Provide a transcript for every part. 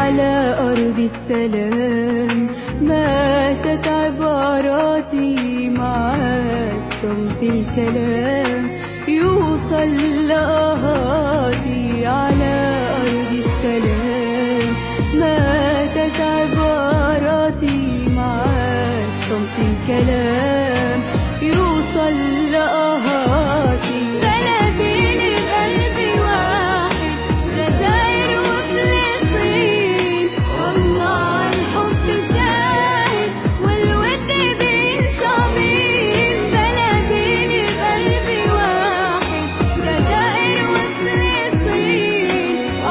على أرض السلام ماتت عباراتي معاك، صمت الكلام يوصل لآهاتي. على أرض السلام ماتت عباراتي معاك، صمت الكلام يوصل لآهاتي. بلديني بقلبي واحد، جزائر وفلسطين، والله الحب شاهد والود بين شعبين. بلديني بقلبي واحد، جزائر وفلسطين،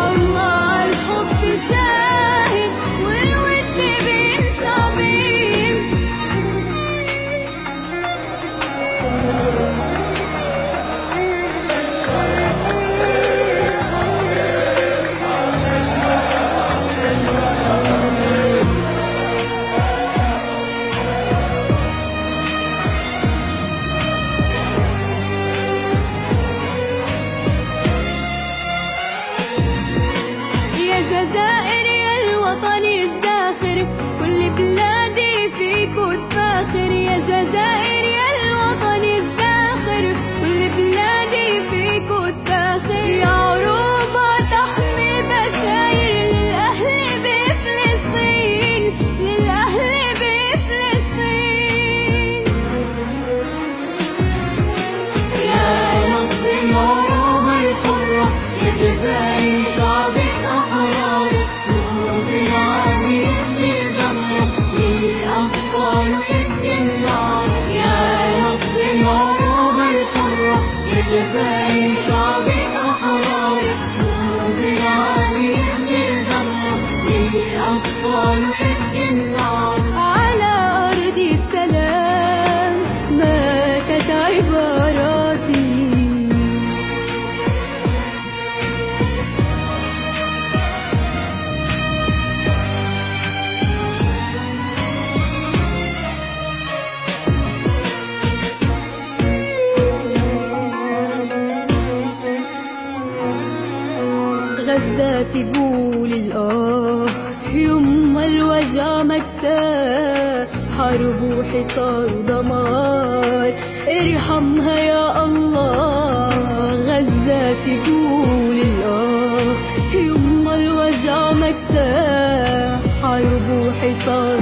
الله الحب شاهد والود بين شعبين. يا جزائر يا الوطن الزاخر، كل بلادي فيكو تفاخر. يا جزائر يا الوطن الزاخر، كل بلادي فيكو تفاخر. يا عروبة تحمي البشاير للأهل بفلسطين، للأهل بفلسطين. يا نبض العروبة الحرة، يا جزائر شعبك أحرار. شوفي العالم يسقي الجمرة، للأطفال يسقي النار. يا نبض العروبة الحرة، يا جزائر شعبك أحرار. شوفي العالم يسقي الجمرة، للأطفال يسقي النار. على أرض السلام ماتت عباراتي. غزة تقول الآه، يما الوجع مكساه، حرب وحصار ودمار، ارحمها يا الله. غزة تقول الآه، يما الوجع مكساه، حرب وحصار